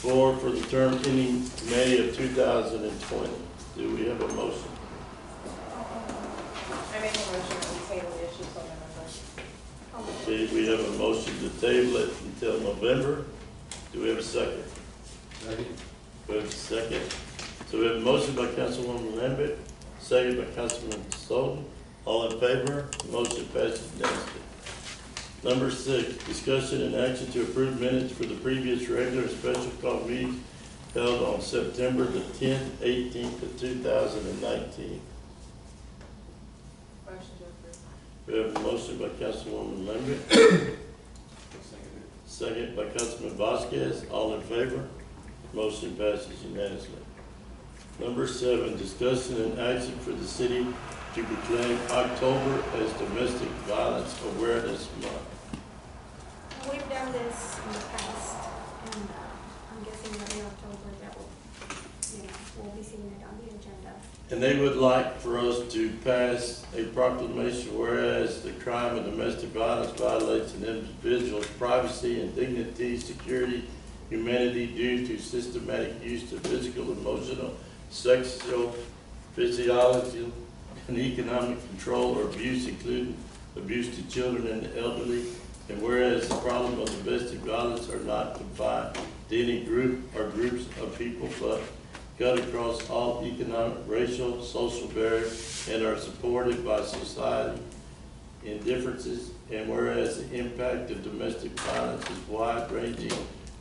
for the term ending May of 2020. Do we have a motion? I make a motion to table the issue till November. Okay, we have a motion to table it until November. Do we have a second? Second. We have a second. So we have a motion by Councilwoman Lambert, second by Councilman Sullivan. All in favor? Motion passes unanimously. Number 6, discussion and action to approve minutes for the previous regular and special call meetings held on September the 10th, 18th of 2019. Motion to approve. We have a motion by Councilwoman Lambert, second by Councilman Vasquez. All in favor? Motion passes unanimously. Number 7, discussion and action for the city to proclaim October as Domestic Violence Awareness Month. We've done this in the past, and I'm guessing that in October that we'll be seeing it on the agenda. And they would like for us to pass a proclamation, whereas the crime of domestic violence violates an individual's privacy and dignity, security, humanity due to systematic use of physical, emotional, sexual, physiological, and economic control or abuse, including abuse to children and the elderly. And whereas the problem of domestic violence are not confined to any group or groups of people, but cut across all economic, racial, social barriers, and are supported by society in differences. And whereas the impact of domestic violence is wide-ranging,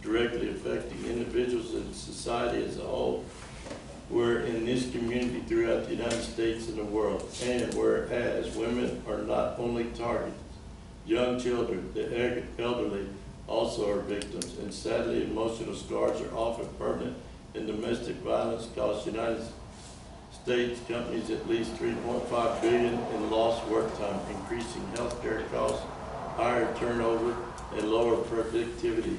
directly affecting individuals and society as a whole, we're in this community throughout the United States and the world. And whereas women are not only targets, young children, the elderly also are victims, and sadly emotional scars are often permanent, and domestic violence costs United States companies at least $3.5 billion in lost work time, increasing healthcare costs, higher turnover, and lower productivity.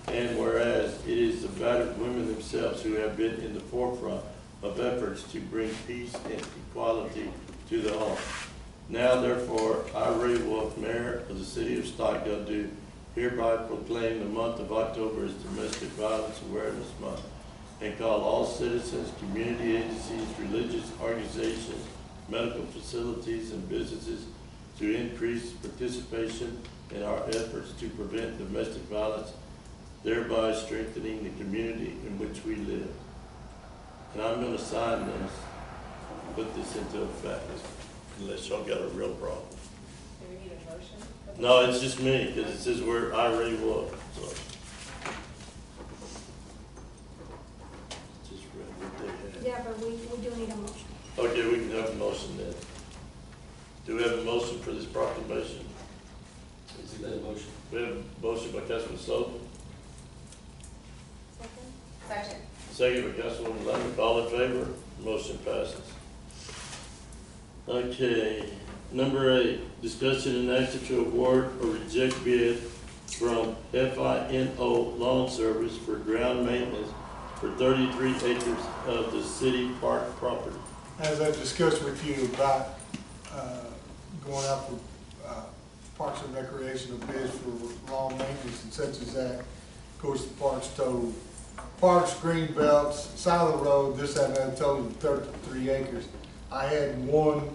And whereas it is the battered women themselves who have been in the forefront of efforts to bring peace and equality to the home. Now, therefore, I, Ray Wolf, Mayor of the City of Stockdale, do hereby proclaim the month of October as Domestic Violence Awareness Month, and call all citizens, community agencies, religious organizations, medical facilities, and businesses to increase participation in our efforts to prevent domestic violence, thereby strengthening the community in which we live. And I'm going to sign this, put this into effect, unless y'all got a real problem. Do we need a motion? No, it's just me, because it says where I already was, so. Just read what they had. Yeah, but we do need a motion. Okay, we can have a motion then. Do we have a motion for this proclamation? Is that a motion? We have a motion by Councilman Sullivan, Second? Second. second by Councilwoman Lambert. All in favor? Motion passes. Okay, number 8, discussion and action to award or reject bid from FINO Lawn Service for ground maintenance for 33 acres of the city park property. As I discussed with you about going out for parks and recreational bids for lawn maintenance and such as that, of course, the parks total, parks, green belts, side of the road, this, that, and that, total of 33 acres. I had one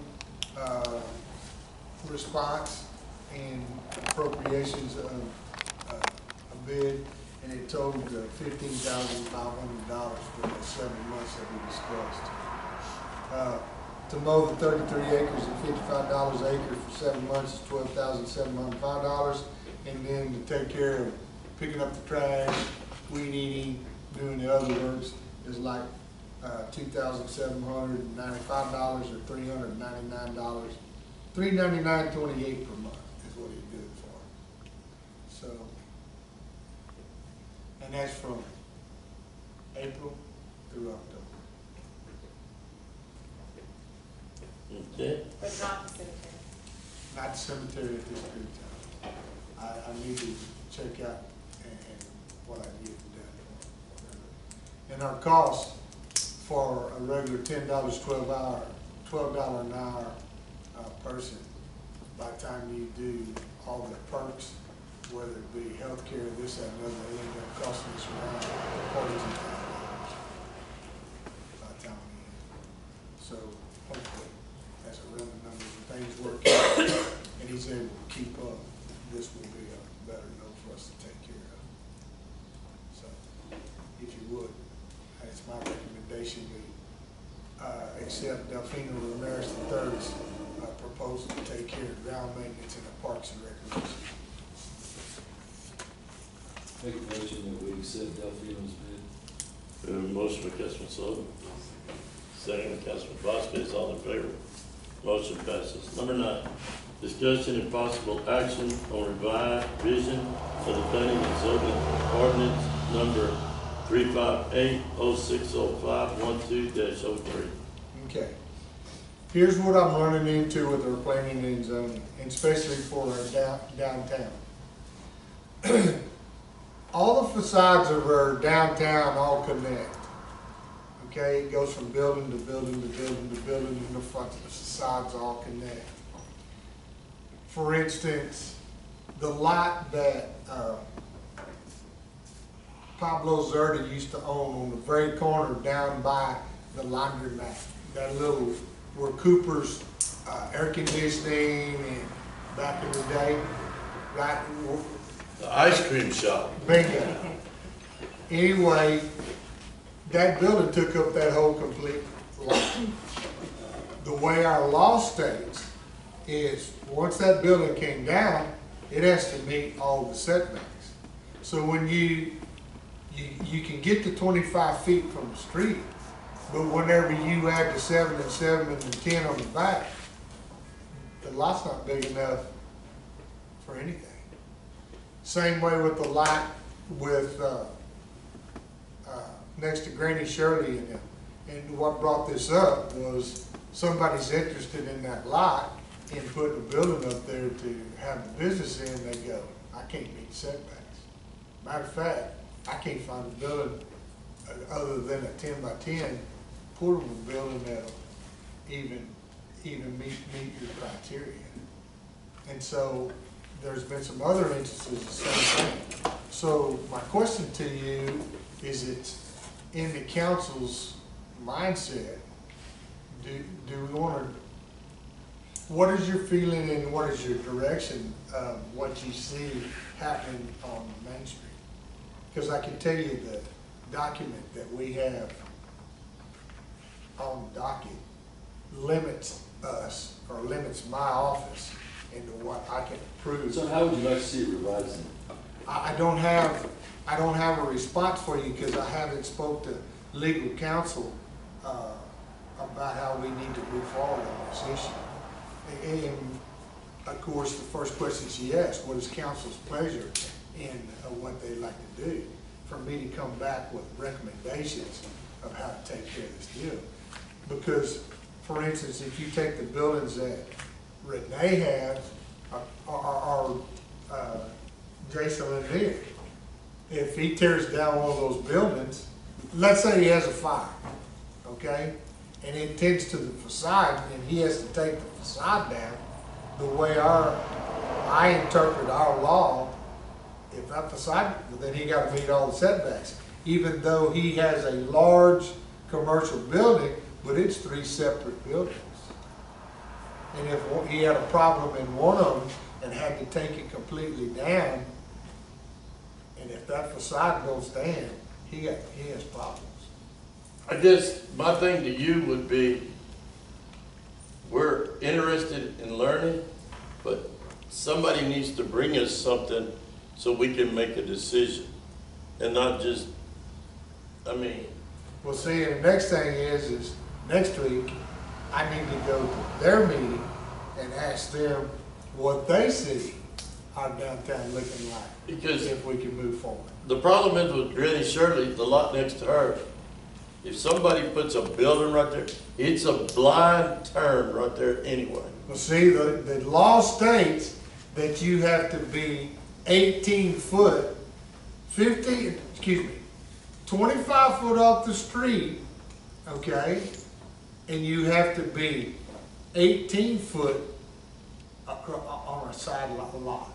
response and appropriations of a bid, and it totaled $15,500 for the 7 months that we discussed. To mow the 33 acres at $55 an acre for 7 months is $12,705, and then to take care of picking up the trash, weed eating, doing the other works is like $2,795 or $399. $399.28 per month is what he'd do it for. So, and that's from April through October. Okay, But not the cemetery. Not the cemetery at this period of time. I need to check out and what I get done. And our cost for a regular $10, $12 an hour person, by the time you do all the perks, whether it be healthcare, this, that, and other, it ended up costing us around if you would. It's my recommendation we accept Delfino Ramirez III's proposal to take care of ground maintenance in the Parks and Recreation. Make a motion that we accept Delphino's bid. We have a motion by Councilman Sullivan, second by Councilman Vasquez, all in favor. Motion passes. Number 9, discussion and possible action on revised vision of the planning and zoning ordinance number 358-0605-12-03. Okay. Here's what I'm running into with our planning and zoning, and especially for our downtown. All the facades of our downtown all connect. Okay, it goes from building to building to building to building, and the front of the facades all connect. For instance, the lot that Pablo Zerda used to own on the very corner down by the laundromat, that little, where Cooper's air conditioning and back in the day, right? The ice cream shop. Bingo. Anyway, that building took up that whole complete lot. The way our law states is, once that building came down, it has to meet all the setbacks. So when you can get to 25 feet from the street, but whenever you add the 7 and 7 and the 10 on the back, the lot's not big enough for anything. Same way with the lot with next to Granny Shirley and them. And what brought this up was somebody's interested in that lot and putting a building up there to have a business in. They go, I can't meet setbacks. Matter of fact, I can't find a building other than a 10 by 10 portable building that'll even meet your criteria. And so there's been some other instances of the same thing. So my question to you is, it's in the council's mindset, do we want to, what is your feeling and what is your direction of what you see happening on Main Street? Because I can tell you the document that we have on the docket limits us, or limits my office into what I can approve. So how would you like to see it revised then? I don't have a response for you because I haven't spoke to legal counsel about how we need to move forward on this issue. And of course, the first question she asked, what is council's pleasure in what they'd like to do? For me to come back with recommendations of how to take care of this deal. Because, for instance, if you take the buildings that Renee has, or Jason Lanier, if he tears down one of those buildings, let's say he has a fire, okay? And it tends to the facade, and he has to take the facade down. The way I interpret our law, if that facade, then he got to meet all the setbacks. Even though he has a large commercial building, but it's 3 separate buildings. And if he had a problem in one of them and had to take it completely down, and if that facade don't stand, he has problems. I guess my thing to you would be, we're interested in learning, but somebody needs to bring us something so we can make a decision and not just, I mean. Well, see, the next thing is next week, I need to go to their meeting and ask them what they see our downtown looking like, Because if we can move forward. the problem is with Granny Shirley, the lot next to her, if somebody puts a building right there, it's a blind turn right there anyway. Well, see, the law states that you have to be 18 foot, 25 foot off the street, okay? And you have to be 18 foot on a side lot.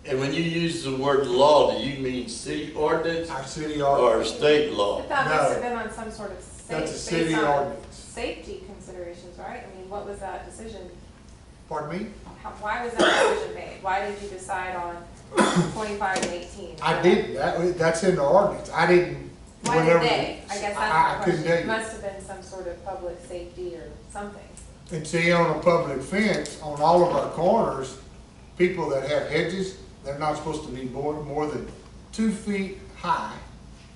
And when you use the word law, do you mean city ordinance Our city or ordinance, state law? But that No. must have been on some sort of That's a city based on ordinance. safety considerations, right? I mean, what was that decision? pardon me? Why was that decision made? Why did you decide on 25 and 18. I didn't, that's in the ordinance, I didn't. Why did whenever- they? I guess I that's my couldn't question. tell It you. must have been some sort of public safety or something. And see, on a public fence, on all of our corners, people that have hedges, they're not supposed to be more than 2 feet high.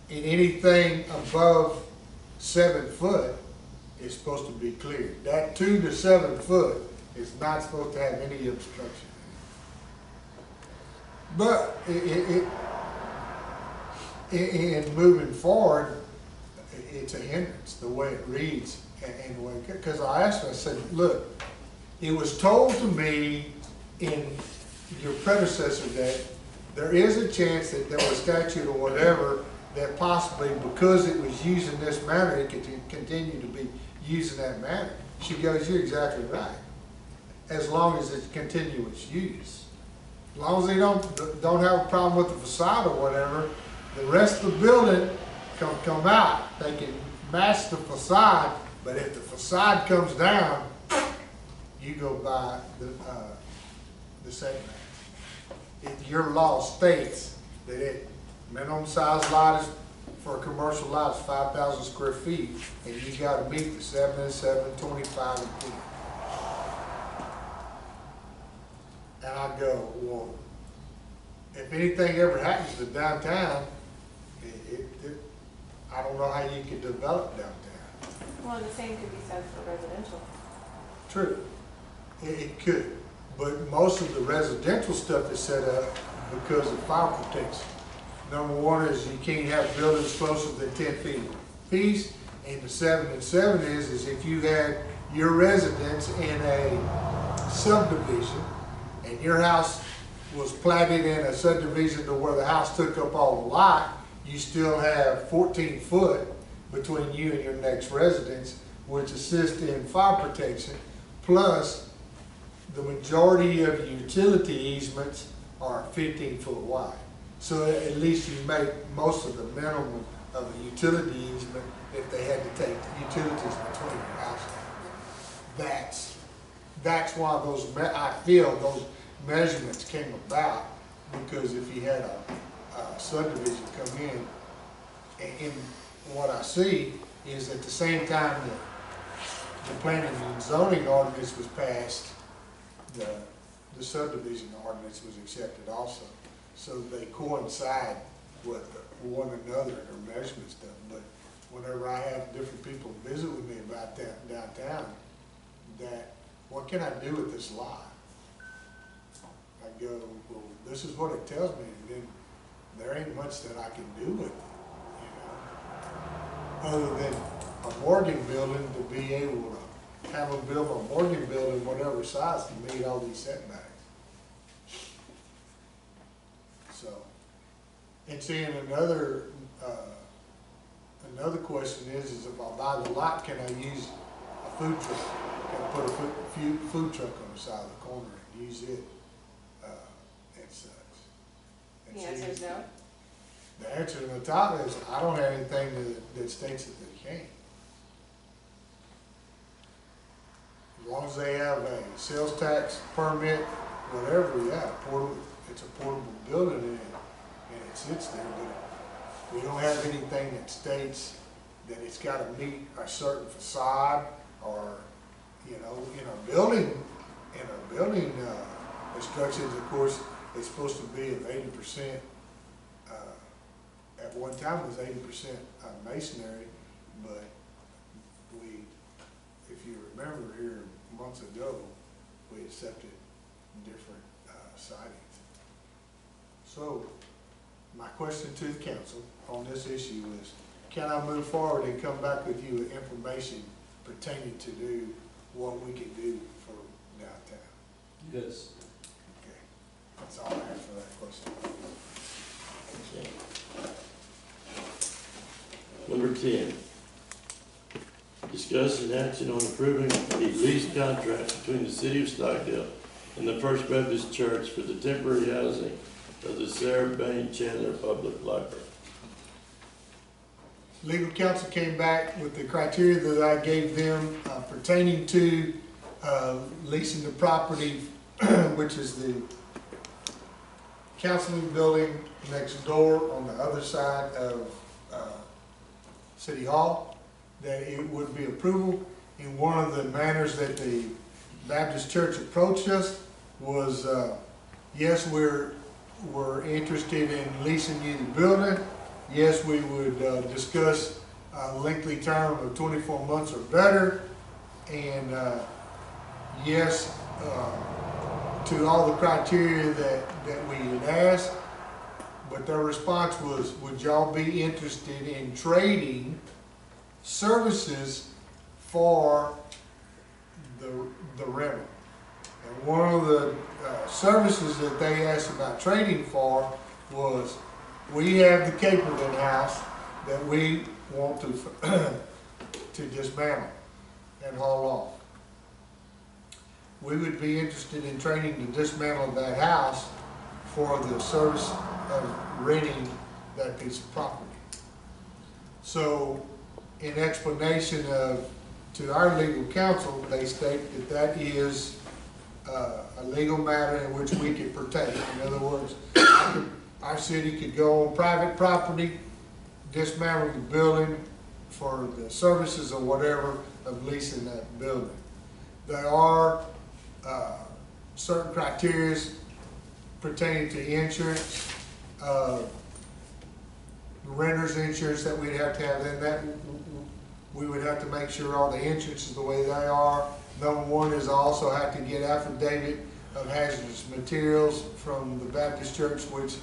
And anything above 7 foot is supposed to be cleared. That 2 to 7 foot is not supposed to have any obstruction. But in moving forward, it's a hindrance, the way it reads. And when, because I asked her, I said, look, it was told to me in your predecessor that there is a chance that there was statute or whatever that possibly because it was used in this manner, it could continue to be used in that manner. She goes, you're exactly right. As long as it's continuous use. As long as they don't have a problem with the facade or whatever, the rest of the building can come out. They can match the facade, but if the facade comes down, you go by the setback. Your law states that minimum size lot is for a commercial lot is 5,000 square feet, and you got to meet the 7 and 7, 25 and 10. And I go, well, if anything ever happens to downtown, I don't know how you could develop downtown. Well, the same could be said for residential. True, it could, but most of the residential stuff is set up because of fire protection. Number one is you can't have buildings closer than 10 feet apiece, and the 7 and 7 is if you had your residence in a subdivision and your house was platted in a subdivision to where the house took up all the lot, you still have 14 foot between you and your next residence, which assists in fire protection, plus the majority of utility easements are 15 foot wide. So at least you make most of the minimum of a utility easement if they had to take utilities between your houses. That's why I feel those measurements came about, because if you had a subdivision come in, and what I see is at the same time that the planning and zoning ordinance was passed, the subdivision ordinance was accepted also. So they coincide with one another in their measurement stuff. But whenever I have different people visit with me about that downtown, that what can I do with this lot? I go, well, this is what it tells me, and then there ain't much that I can do with it, you know, other than a Morgan building to be able to have them build a Morgan building whatever size to meet all these setbacks. So, and seeing another question is if I buy the lot, can I use a food truck? Can I put a food truck on the side of the corner and use it and such? And The answer is no. The answer to the top is I don't have anything that states that they can't. As long as they have a sales tax permit, whatever, yeah, it's a portable building and it sits there, but we don't have anything that states that it's got to meet a certain facade or, you know, in our building instructions, of course, it's supposed to be of 80%. At one time it was 80% masonry, but if you remember here months ago, we accepted different sidings. So my question to the council on this issue is, can I move forward and come back with you with information pertaining to do what we can do for downtown? Yes. Okay, that's all I have for that question. Okay. Number 10, discussion and action on approving a lease contract between the City of Stockdale and the First Baptist Church for the temporary housing of the Sarah Bain Chandler Public Library. Legal counsel came back with the criteria that I gave them pertaining to leasing the property, which is the counseling building next door on the other side of City Hall, that it would be approval. In one of the manners that the Baptist Church approached us was, yes, we're interested in leasing you the building. Yes, we would discuss a lengthy term of 24 months or better. And yes, to all the criteria that we had asked. But their response was, would y'all be interested in trading services for the rental? And one of the services that they asked about trading for was, we have the Caperton house that we want to dismantle and haul off. We would be interested in trading the dismantle of that house for the service of renting that piece of property. So, in explanation to our legal counsel, they state that that is a legal matter in which we could partake. In other words, our city could go on private property, dismantle the building for the services or whatever of leasing that building. There are certain criteria pertaining to insurance, renter's insurance that we'd have to have. In that, we would have to make sure all the insurance is the way they are. Number one is I also have to get affidavit of hazardous materials from the Baptist Church, which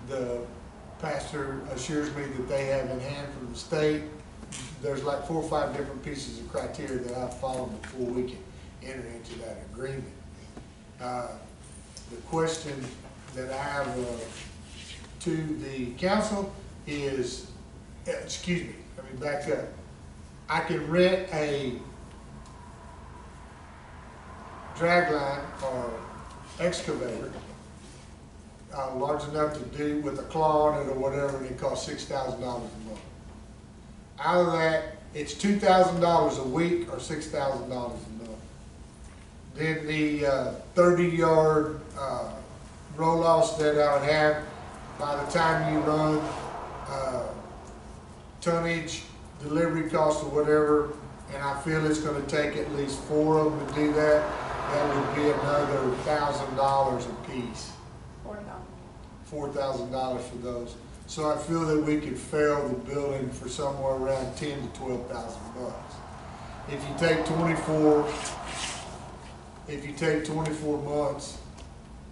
the pastor assures me that they have in hand from the state. There's like 4 or 5 different pieces of criteria that I follow before we can enter into that agreement. The question that I have to the council is, excuse me, let me back up. I can rent a dragline or excavator large enough to do with a claw on it or whatever, and it costs $6,000 a month. Out of that, it's $2,000 a week or $6,000 a month. Then the 30-yard roll-offs that I would have, by the time you run tonnage, delivery costs or whatever, and I feel it's going to take at least 4 of them to do that, that would be another $1,000 a piece. $4,000 for those. So I feel that we could fill the building for somewhere around $10,000 to $12,000 bucks. If you take 24 months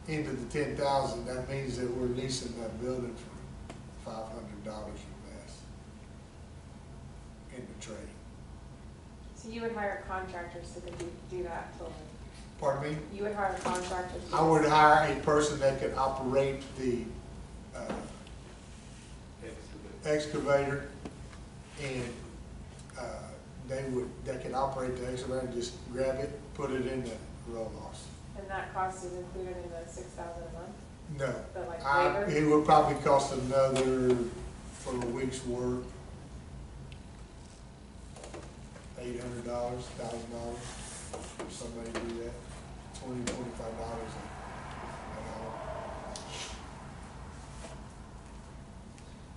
into the 10,000, that means that we're leasing that building for $500 or less in the trade. So you would hire contractors to do that totally? Pardon me? You would hire contractors? I would hire a person that could operate the excavator, and they could operate the excavator and just grab it, put it in the roll-offs. And that cost is included in the $6,000 a month? No. The like labor? It would probably cost another, for a week's work, $800, $1,000 for somebody to do that. $20, $25 an hour.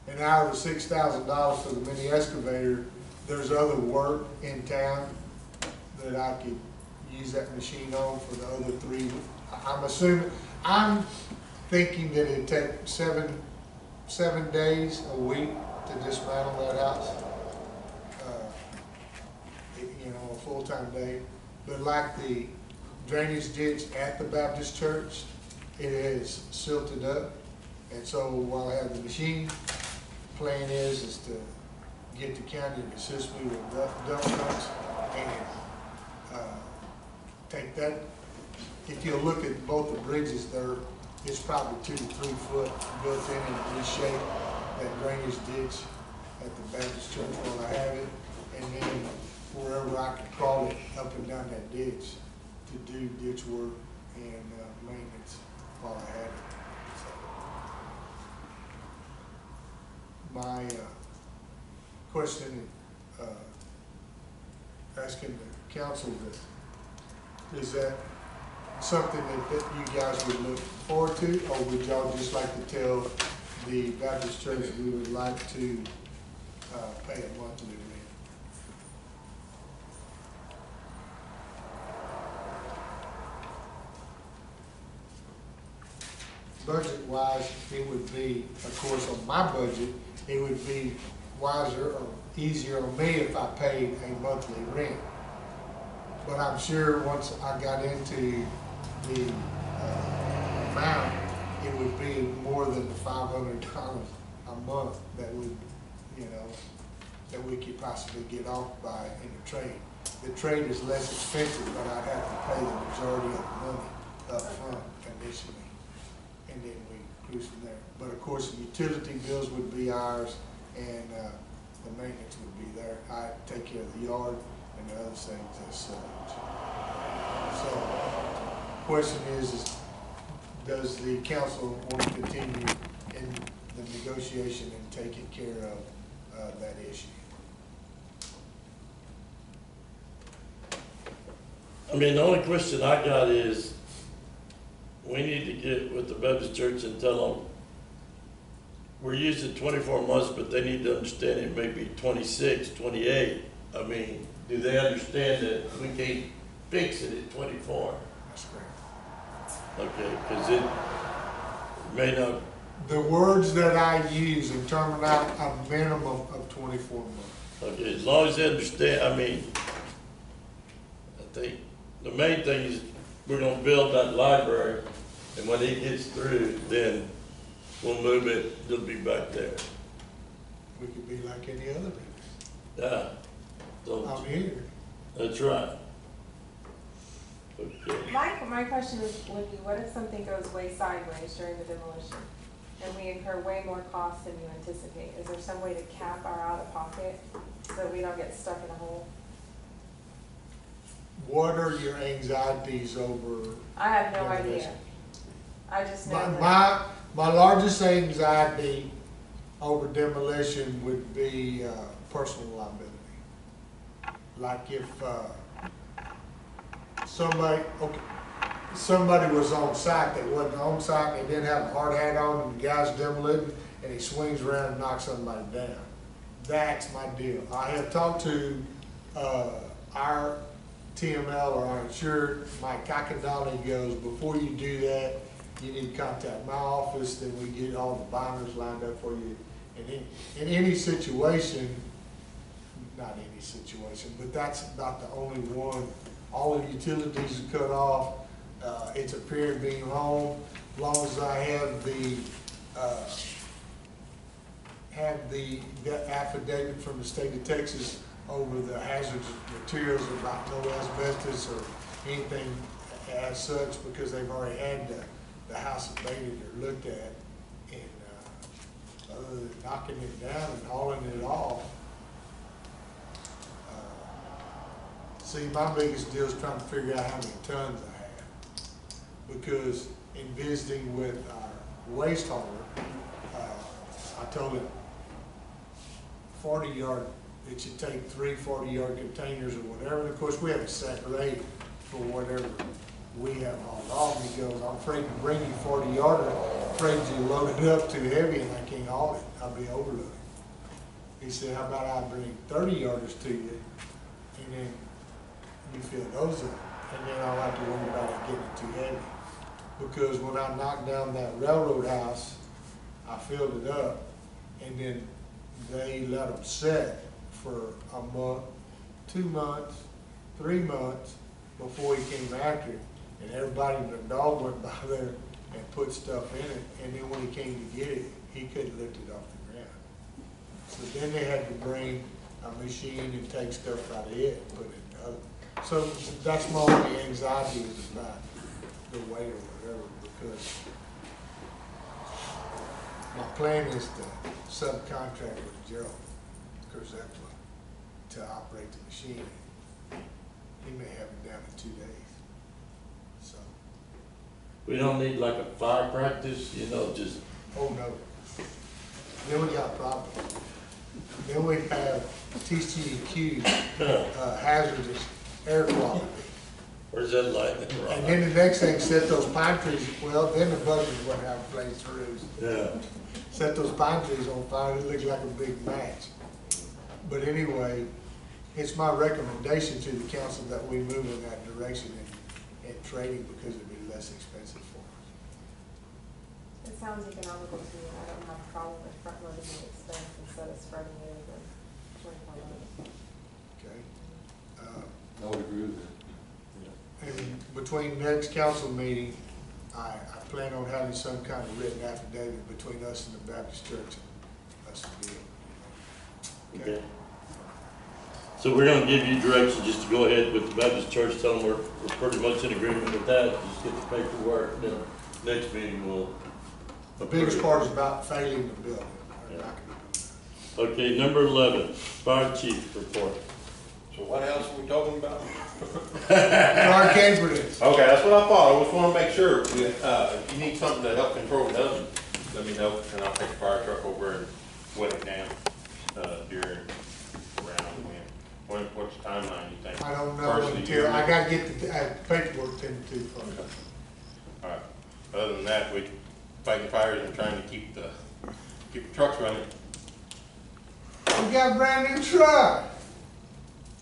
And out of the $6,000 for the mini excavator, there's other work in town that I could use that machine on for the other 3. I'm thinking that it'd take 7 days a week to dismantle that house. A full-time day. But like the drainage ditch at the Baptist Church, it is silted up. And so while I have the machine, plan is to get the county to assist me with dump trucks and take that. If you look at both the bridges there, it's probably 2 to 3 foot built in reshape that drainage ditch at the Baptist Church while I have it, and then wherever I can crawl it up and down that ditch to do ditch work and maintenance while I have it. So my question, asking the council is that something that you guys would look forward to, or would y'all just like to tell the Baptist church we would like to pay a monthly rent? Budget-wise, it would be, of course, on my budget, it would be wiser or easier on me if I paid a monthly rent. But I'm sure once I got into the amount, it would be more than the $500 a month that would, you know, that we could possibly get off by in the trade. The trade is less expensive, but I'd have to pay the majority of the money up front initially, and then we cruise from there. But of course, the utility bills would be ours, and the maintenance would be there. I take care of the yard and the other things as such. So, question is does the council want to continue in the negotiation and taking care of that issue? I mean, the only question I got is, we need to get with the Baptist church and tell them, we're using 24 months, but they need to understand it may be 26, 28. I mean, do they understand that we can't fix it at 24? That's correct. Okay, because it may not. The words that I use in terming out a minimum of 24 months. Okay, as long as they understand, I mean, I think the main thing is we're gonna build that library, and when it gets through, then we'll move it, it'll be back there. We could be like any other business. Yeah. So, I'm here. that's right. Okay. My question is, would be, what if something goes way sideways during the demolition? And we incur way more costs than you anticipate? Is there some way to cap our out-of-pocket so we don't get stuck in a hole? What are your anxieties over? I have no demolition? idea. I just know that. My largest anxiety over demolition would be personal liability. Like if somebody was on site that wasn't on site, and they didn't have a hard hat on, and the guy's demoliting, and he swings around and knocks somebody down. That's my deal. I have talked to our TML or our insured, Mike Kakadali. He goes, before you do that, you need to contact my office, then we get all the binders lined up for you. And in any situation, not any situation, but that's about the only one. All the utilities are cut off. It's a period of being home. As long as I have the affidavit from the state of Texas over the hazardous materials about no asbestos or anything as such, because they've already had the house abated or looked at, and other than knocking it down and hauling it off. See, my biggest deal is trying to figure out how many tons I have, because in visiting with our waste hauler, I told him 40-yard, it should take 3 40-yard containers or whatever. And of course, we have a set rate for whatever we have hauled off. He goes, I'm afraid to bring you 40-yarder, afraid you load it up too heavy and I can't haul it. I'll be overloaded. He said, how about I bring 30-yarders to you, and then you fill those up, and then I don't have to worry about it getting too heavy. Because when I knocked down that railroad house, I filled it up, and then they let them set for a month, 2 months, 3 months before he came after it. And everybody and their dog went by there and put stuff in it, and then when he came to get it, he couldn't lift it off the ground. So then they had to bring a machine and take stuff out of it and put it in the other. So that's my only anxiety is about the weight or whatever, because my plan is to subcontract with Joe Kurzepla to operate the machine. He may have it down in 2 days. So. We don't need like a fire practice, you know, just. Oh no. Then we got problems. Then we have TCEQ, hazardous air quality. Where's that lightning And then the next thing, set those pine trees, well, then the buggers would have a place to roost. Yeah. Set those pine trees on fire, it looked like a big match. But anyway, it's my recommendation to the council that we move in that direction and trading because it'd be less expensive for us. It sounds economical to me, and I don't have a problem with front loading the expense instead of spreading it over 24 months. Okay? I would agree with that. And between next council meeting, I plan on having some kind of written affidavit between us and the Baptist church and us to be. Okay. So we're gonna give you direction just to go ahead with the Baptist church, tell them we're pretty much in agreement with that, just get the paperwork, then next meeting we'll. The biggest part is about failing the building. Okay, number 11, fire chief report. So what else are we talking about? Our Cambridge. Okay, that's what I thought. I just want to make sure. If you need something to help control them, let me know, and I'll take the fire truck over and wet it down during around when. What's the timeline you think? I don't know First of the until, year? I gotta get the paperwork to first. All right. Other than that, we fighting fires and trying to keep the trucks running. We got a brand new truck.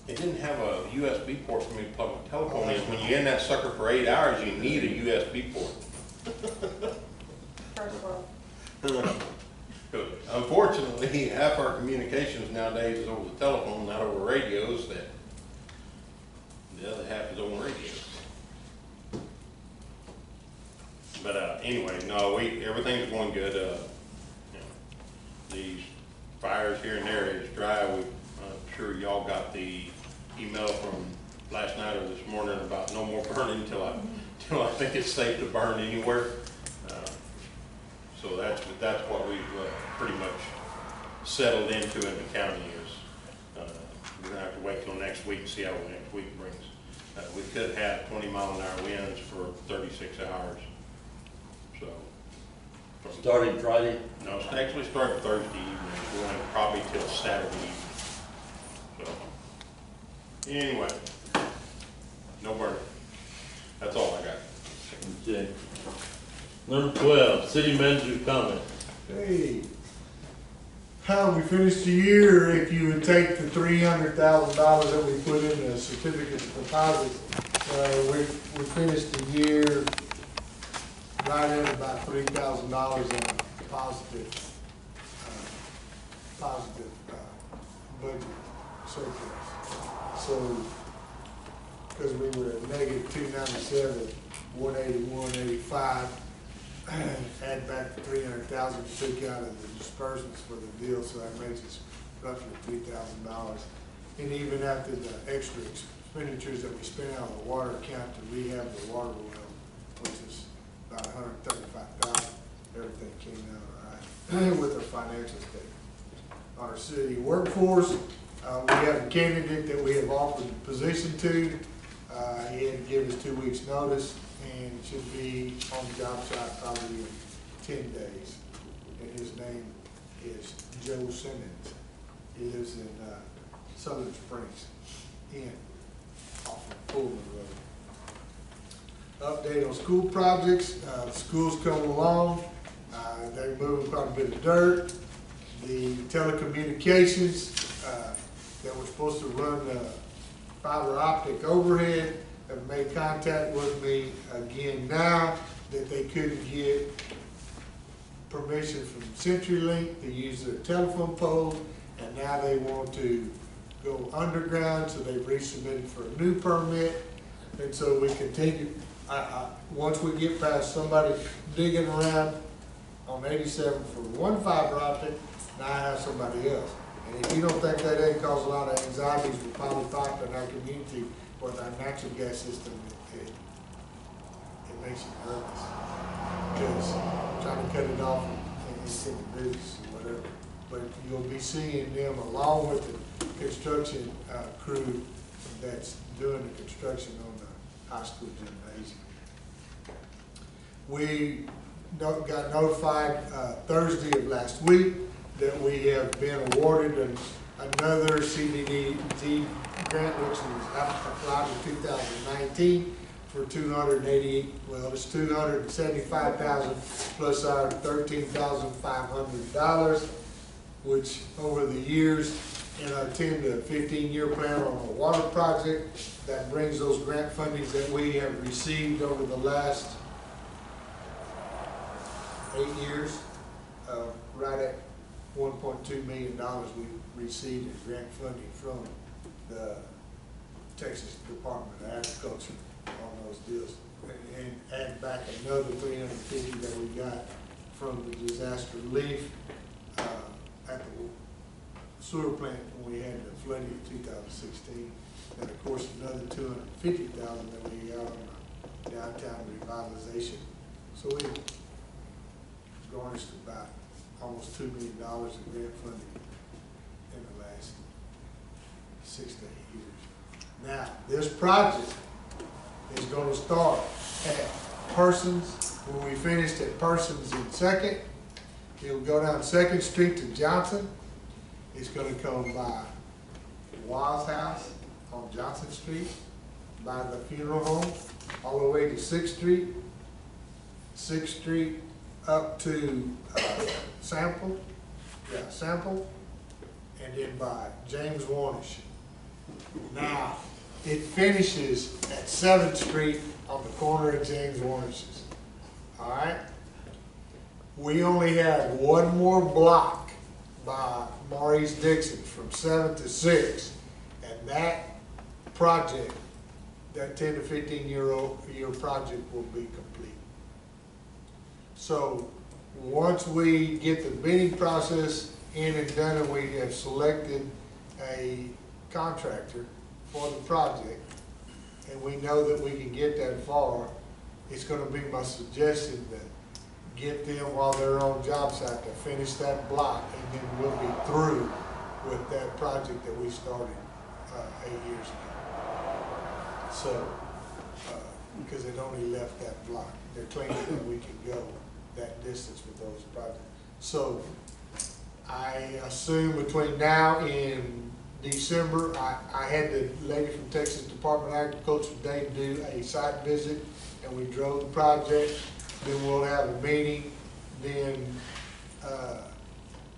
It didn't have a USB port for me to plug my telephone in. When you're in that sucker for 8 hours, you need a USB port. First world. Unfortunately, half our communications nowadays is over the telephone, not over radios. That the other half is over radios. But anyway, no, everything's going good. You know, these fires here and there is dry. I'm sure y'all got the email from last night or this morning about no more burning until I think it's safe to burn anywhere. So that's what we've pretty much settled into in the county is we're gonna have to wait till next week and see how next week brings. We could have 20-mile-an-hour winds for 36 hours. So Starting Friday? no, it's actually starting Thursday evening, going probably till Saturday evening. So anyway, no burning. That's all I got. Okay. Number 12, city manager's comment. Hey, how we finished the year, if you would take the $300,000 that we put in the certificate of deposit, we finished the year right at about $3,000 in positive budget surplus. So, because we were at negative 297, 181, 185, add back the 300,000 we took out of the disbursements for the deal, so that makes us roughly $3,000. And even after the extra expenditures that we spent out of the water account to rehab the water well, which is about $135,000, everything came out all right with our financial statement. Our city workforce, we have a candidate that we have offered the position to. He had to give us 2 weeks' notice and should be on the job site probably in 10 days. And his name is Joe Simmons. He lives in Southern Springs, off of Pullman Road. Update on school projects. The school's coming along. They're moving quite a bit of dirt. The telecommunications that were supposed to run the fiber optic overhead have made contact with me again now that they couldn't get permission from CenturyLink to use their telephone poles, and now they want to go underground, so they've resubmitted for a new permit. And so we continue, once we get past somebody digging around on 87 for one fiber optic, now I have somebody else. And if you don't think that ain't cause a lot of anxieties, we probably thought in our community with our natural gas system, it makes you nervous. Because trying to cut it off and get the business or whatever. But you'll be seeing them along with the construction crew that's doing the construction on the high school gymnasium. We got notified Thursday of last week that we have been awarded another CDBG grant, which was applied in 2019 for it's $275,000 plus our $13,500, which over the years in our 10 to 15-year plan on a water project, that brings those grant fundings that we have received over the last 8 years, right at $1.2 million we received in grant funding from the Texas Department of Agriculture on those deals. And add back another $350 that we got from the disaster relief at the sewer plant when we had the flooding in 2016. And of course, another $250,000 that we got on the downtown revitalization. So we garnished about almost $2 million in grant funding in the last 6 to 8 years. Now, this project is going to start at Persons. When we finished at Persons in Second, it will go down 2nd Street to Johnson. It's going to come by Wild's house on Johnson Street, by the funeral home, all the way to 6th Street, 6th Street up to Sample, and then by James Warnish. Now, it finishes at 7th Street on the corner of James Warnish's. All right? We only have one more block by Maurice Dixon from 7th to 6th, and that project, that 10 to 15 year project will be complete. So once we get the bidding process in and done and we have selected a contractor for the project and we know that we can get that far, it's going to be my suggestion that get them while they're on job site to finish that block, and then we'll be through with that project that we started 8 years ago. So, because it only left that block. They're claiming that we can go that distance with those projects. So, I assume between now and December, I had the lady from Texas Department of Agriculture today to do a site visit, and we drove the project. Then we'll have a meeting. Then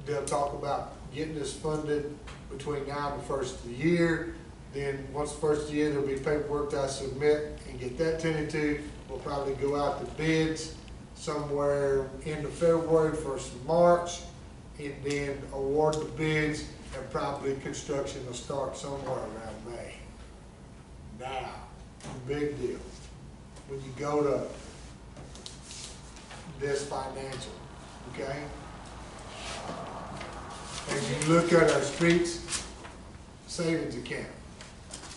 they'll talk about getting this funded between now and the first of the year. Then once the first of the year, there'll be paperwork that I submit and get that tended to. We'll probably go out to bids somewhere end of February, 1st of March, and then award the bids, and probably construction will start somewhere around May. Now, big deal. When you go to this financial, okay? As you look at our streets savings account,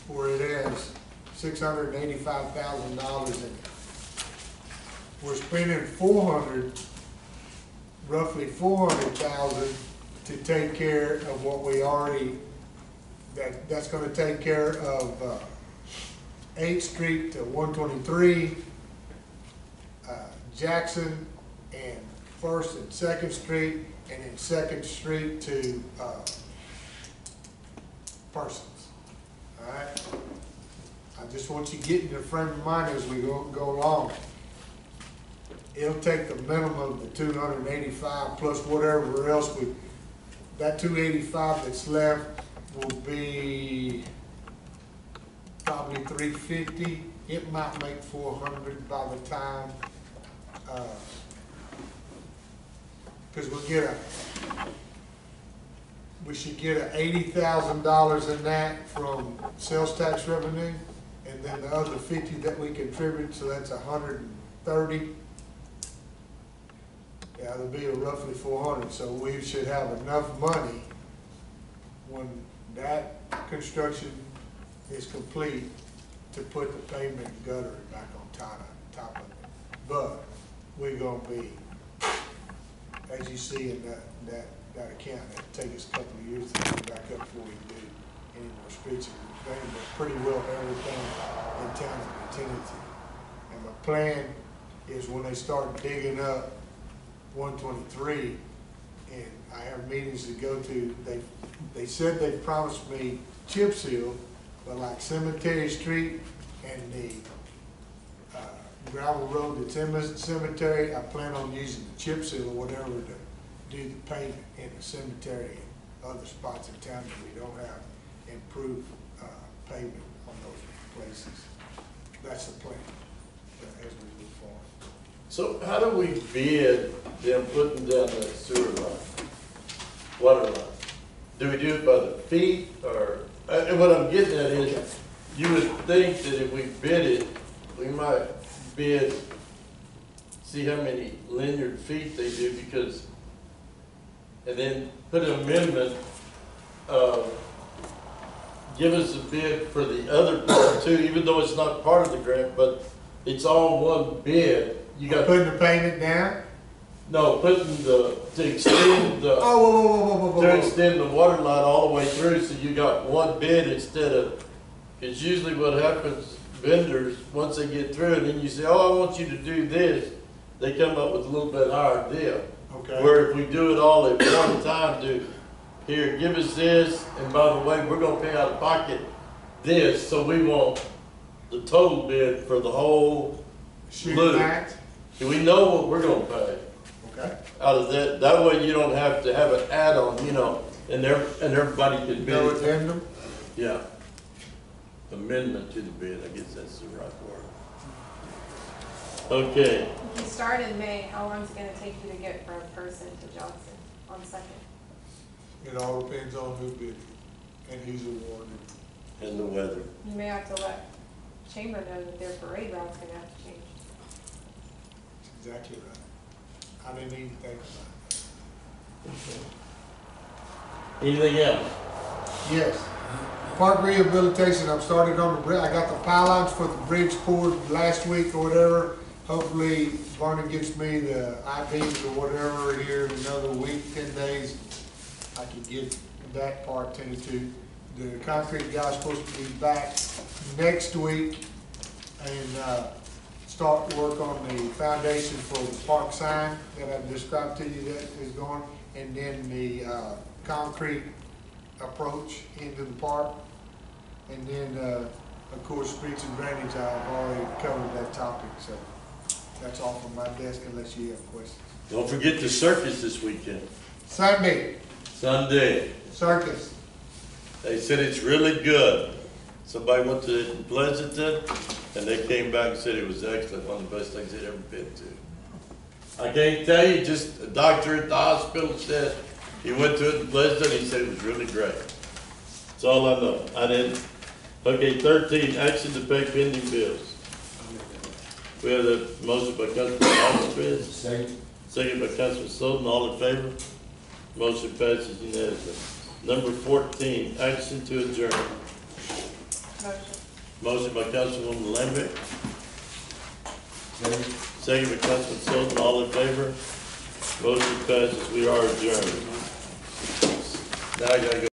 where it has $685,000 in it, we're spending roughly $400,000 to take care of what we already, that's going to take care of 8th Street to 123, Jackson, and 1st and 2nd Street, and then 2nd Street to Parsons. All right? I just want you to get in your frame of mind as we go along. It'll take the minimum of the 285 plus whatever else that 285 that's left will be probably 350. It might make 400 by the time, because we should get $80,000 in that from sales tax revenue, and then the other 50 that we contribute, so that's 130. Yeah, it'll be roughly 400. So we should have enough money when that construction is complete to put the pavement and gutter back on top of it. But we're gonna be, as you see in that account, it'll take us a couple of years to get back up before we do any more streets. But pretty well everything in town is continuity. And my plan is when they start digging up 123, and I have meetings to go to, they said they promised me chip seal But like Cemetery Street and the gravel road that's in the cemetery, I plan on using the chip seal or whatever to do the pavement in the cemetery and other spots in town that we don't have improved pavement on those places. That's the plan as we move forward. So how do we bid them putting down that sewer line, water line? Do we do it by the feet or, and what I'm getting at is, you would think that if we bid it, we might bid, see how many linear feet they do because, and then put an amendment, give us a bid for the other part too, even though it's not part of the grant, but it's all one bid. You got, Putting the payment down? no, putting to extend the, Oh, whoa. to extend the water line all the way through, so you got one bid instead of, it's usually what happens, vendors, once they get through, and then you say, oh, I want you to do this, they come up with a little bit higher deal. Okay. Where if we do it all at one time, here, give us this, and by the way, we're gonna pay out of pocket this, so we want the total bid for the whole Shoot loop. that. Do we know what we're gonna pay Okay. out of that? That way you don't have to have an add-on, you know, and everybody can No bid. addendum? Yeah. Amendment to the bid, I guess that's the right word. Okay, If you start in May, how long is it gonna take you to get from Person to Johnson on Second? It all depends on who bid and who's awarded. and the weather. You may have to let Chamber know that their parade route's gonna have to change. That's exactly right. I didn't even think about Anything else? it. Yes. Park rehabilitation, I've started on the bridge. I got the pylons for the bridge poured last week or whatever. Hopefully Barney gets me the IVs or whatever here in another week, 10 days. I can get that part tended to. The concrete guy's supposed to be back next week and start work on the foundation for the park sign that I described to you that is going, and then the concrete approach into the park. And then, of course, streets and drainage, I've already covered that topic, so that's all from my desk unless you have questions. Don't forget the circus this weekend. Sunday, circus. They said it's really good. Somebody went to it in Pleasanton, and they came back and said it was excellent, one of the best things they'd ever been to. I can't tell you, just a doctor at the hospital said he went to it in Pleasanton, he said it was really great. That's all I know. I didn't. Okay, 13, action to pay pending bills. We have the motion by Councilman Alvarez, second by Councilman Sullivan, all in favor? Motion passes unanimously. Number 14, action to adjourn. Motion. Motion by Councilwoman Lambert. Second by Councilman Sullivan, all in favor? Motion passes, we are adjourned. Now I gotta go.